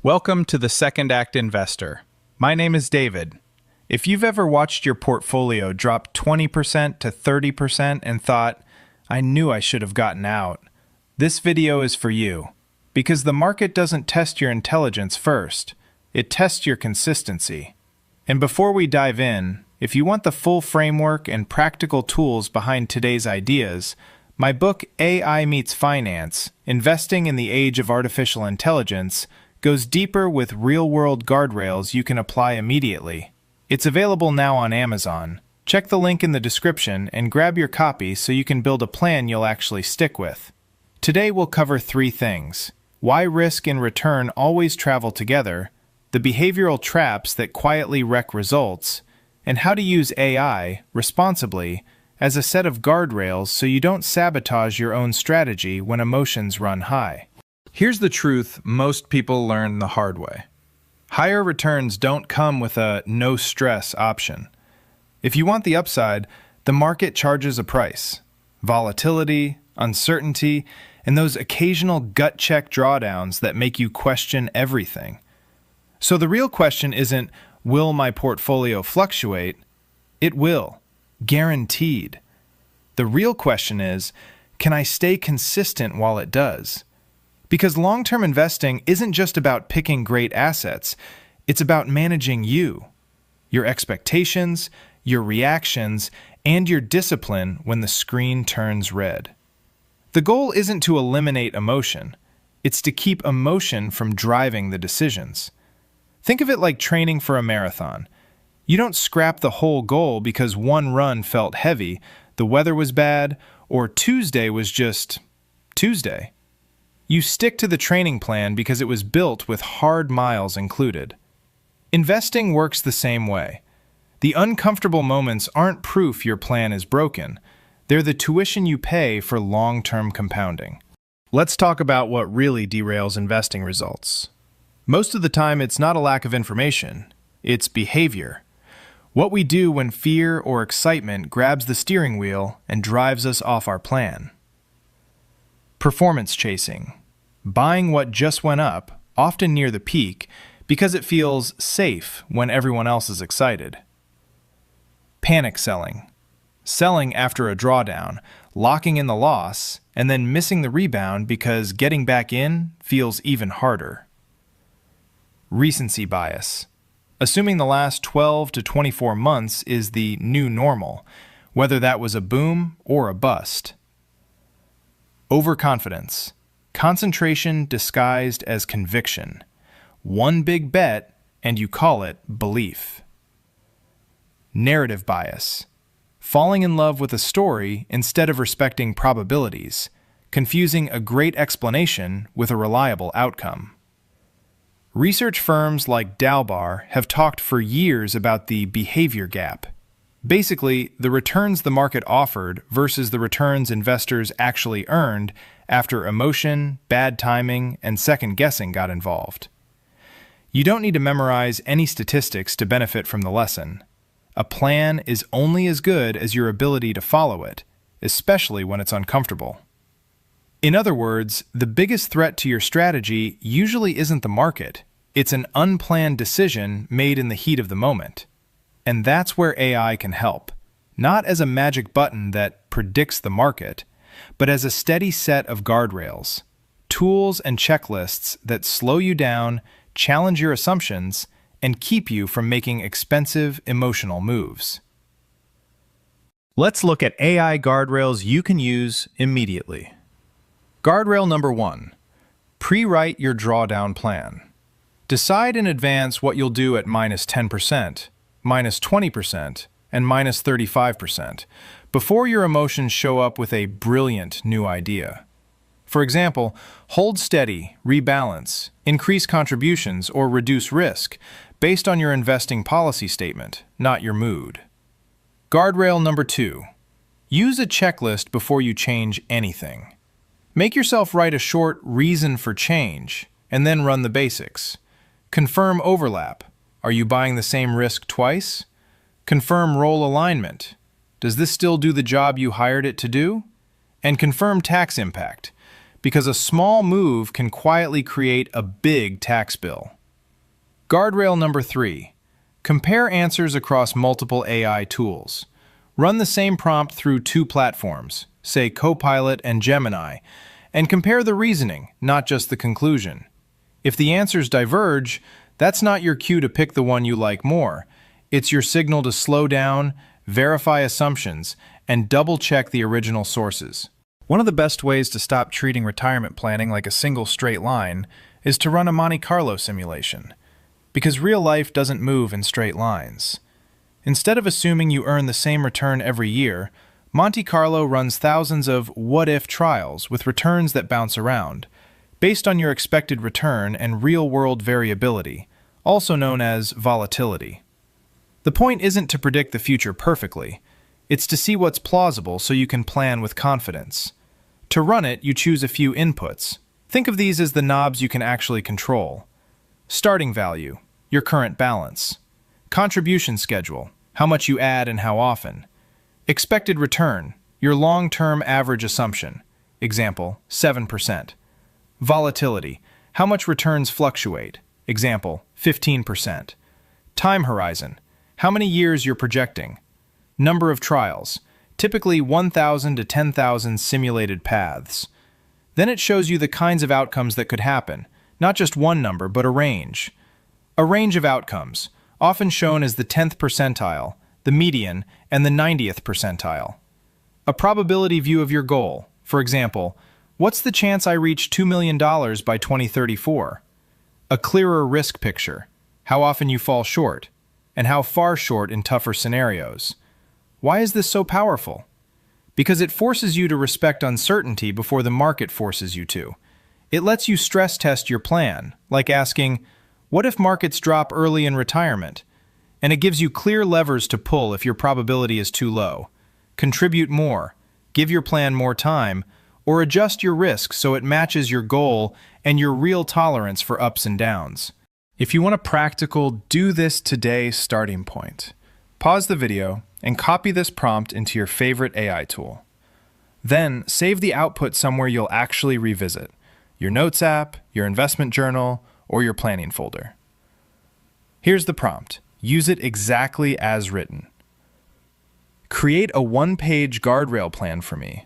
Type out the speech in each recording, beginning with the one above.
Welcome to the Second Act Investor. My name is David. If you've ever watched your portfolio drop 20% to 30% and thought, I knew I should have gotten out, this video is for you. Because the market doesn't test your intelligence first, it tests your consistency. And before we dive in, if you want the full framework and practical tools behind today's ideas, my book AI Meets Finance, Investing in the Age of Artificial Intelligence, goes deeper with real-world guardrails you can apply immediately. It's available now on Amazon. Check the link in the description and grab your copy so you can build a plan you'll actually stick with. Today we'll cover 3 things: why risk and return always travel together, the behavioral traps that quietly wreck results, and how to use AI responsibly as a set of guardrails so you don't sabotage your own strategy when emotions run high. Here's the truth most people learn the hard way. Higher returns don't come with a no-stress option. If you want the upside, the market charges a price. Volatility, uncertainty, and those occasional gut-check drawdowns that make you question everything. So the real question isn't, will my portfolio fluctuate? It will. Guaranteed. The real question is, can I stay consistent while it does? Because long-term investing isn't just about picking great assets, it's about managing you, your expectations, your reactions, and your discipline when the screen turns red. The goal isn't to eliminate emotion, it's to keep emotion from driving the decisions. Think of it like training for a marathon. You don't scrap the whole goal because one run felt heavy, the weather was bad, or Tuesday was just Tuesday. You stick to the training plan because it was built with hard miles included. Investing works the same way. The uncomfortable moments aren't proof your plan is broken. They're the tuition you pay for long-term compounding. Let's talk about what really derails investing results. Most of the time, it's not a lack of information. It's behavior. What we do when fear or excitement grabs the steering wheel and drives us off our plan. Performance chasing. Buying what just went up, often near the peak, because it feels safe when everyone else is excited. Panic selling. Selling after a drawdown, locking in the loss, and then missing the rebound because getting back in feels even harder. Recency bias. Assuming the last 12 to 24 months is the new normal, whether that was a boom or a bust. Overconfidence. Concentration disguised as conviction. One big bet, and you call it belief. Narrative bias. Falling in love with a story instead of respecting probabilities, confusing a great explanation with a reliable outcome. Research firms like Dalbar have talked for years about the behavior gap. Basically, the returns the market offered versus the returns investors actually earned after emotion, bad timing, and second guessing got involved. You don't need to memorize any statistics to benefit from the lesson. A plan is only as good as your ability to follow it, especially when it's uncomfortable. In other words, the biggest threat to your strategy usually isn't the market. It's an unplanned decision made in the heat of the moment. And that's where AI can help, not as a magic button that predicts the market, but as a steady set of guardrails, tools and checklists that slow you down, challenge your assumptions, and keep you from making expensive, emotional moves. Let's look at AI guardrails you can use immediately. Guardrail number 1. Pre-write your drawdown plan. Decide in advance what you'll do at minus 10%, minus 20%, and minus 35%, before your emotions show up with a brilliant new idea. For example, hold steady, rebalance, increase contributions, or reduce risk based on your investing policy statement, not your mood. Guardrail number 2. Use a checklist before you change anything. Make yourself write a short reason for change, and then run the basics. Confirm overlap. Are you buying the same risk twice? Confirm role alignment. Does this still do the job you hired it to do? And confirm tax impact. because a small move can quietly create a big tax bill. Guardrail number 3. Compare answers across multiple AI tools. Run the same prompt through 2 platforms, say Copilot and Gemini, and compare the reasoning, not just the conclusion. If the answers diverge, that's not your cue to pick the one you like more. It's your signal to slow down, verify assumptions, and double-check the original sources. One of the best ways to stop treating retirement planning like a single straight line is to run a Monte Carlo simulation, because real life doesn't move in straight lines. Instead of assuming you earn the same return every year, Monte Carlo runs thousands of what-if trials with returns that bounce around, based on your expected return and real-world variability, also known as volatility. The point isn't to predict the future perfectly. It's to see what's plausible so you can plan with confidence. To run it, you choose a few inputs. Think of these as the knobs you can actually control. Starting value, your current balance. Contribution schedule, how much you add and how often. Expected return, your long-term average assumption. Example, 7%. Volatility, how much returns fluctuate. Example, 15%. Time horizon, how many years you're projecting. Number of trials, typically 1,000 to 10,000 simulated paths. Then it shows you the kinds of outcomes that could happen, not just one number, but a range. A range of outcomes, often shown as the 10th percentile, the median, and the 90th percentile. A probability view of your goal, for example, what's the chance I reach $2 million by 2034? A clearer risk picture, how often you fall short, and how far short in tougher scenarios. Why is this so powerful? Because it forces you to respect uncertainty before the market forces you to. It lets you stress test your plan, like asking, what if markets drop early in retirement? And it gives you clear levers to pull if your probability is too low. Contribute more, give your plan more time, or adjust your risk so it matches your goal and your real tolerance for ups and downs. If you want a practical do this today starting point, pause the video and copy this prompt into your favorite AI tool. Then save the output somewhere you'll actually revisit, your Notes app, your investment journal, or your planning folder. Here's the prompt. Use it exactly as written. Create a one-page guardrail plan for me.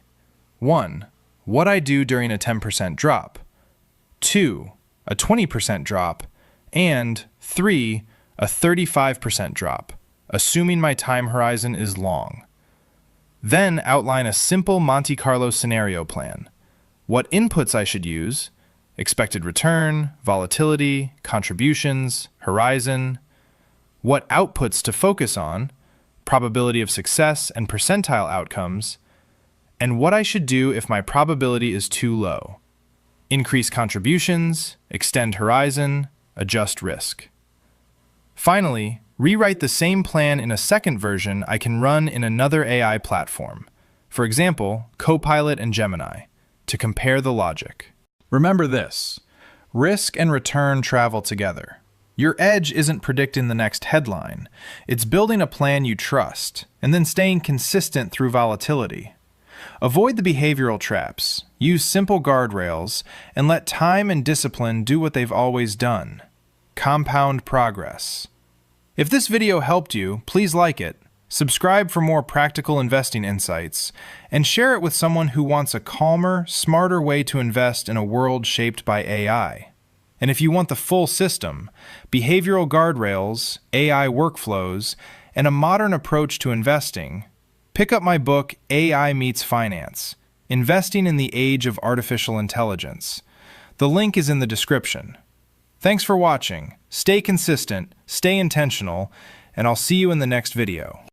1. What I do during a 10% drop. 2. A 20% drop. And 3. A 35% drop, assuming my time horizon is long. Then outline a simple Monte Carlo scenario plan. What inputs I should use, expected return, volatility, contributions, horizon. What outputs to focus on, probability of success and percentile outcomes, and what I should do if my probability is too low. Increase contributions, extend horizon, adjust risk. Finally, rewrite the same plan in a second version I can run in another AI platform, for example, Copilot and Gemini, to compare the logic. Remember this, risk and return travel together. Your edge isn't predicting the next headline, it's building a plan you trust, and then staying consistent through volatility. Avoid the behavioral traps, use simple guardrails, and let time and discipline do what they've always done. Compound progress. If this video helped you, please like it, subscribe for more practical investing insights, and share it with someone who wants a calmer, smarter way to invest in a world shaped by AI. And if you want the full system, behavioral guardrails, AI workflows, and a modern approach to investing, pick up my book, AI Meets Finance, Investing in the Age of Artificial Intelligence. The link is in the description. Thanks for watching. Stay consistent, stay intentional, and I'll see you in the next video.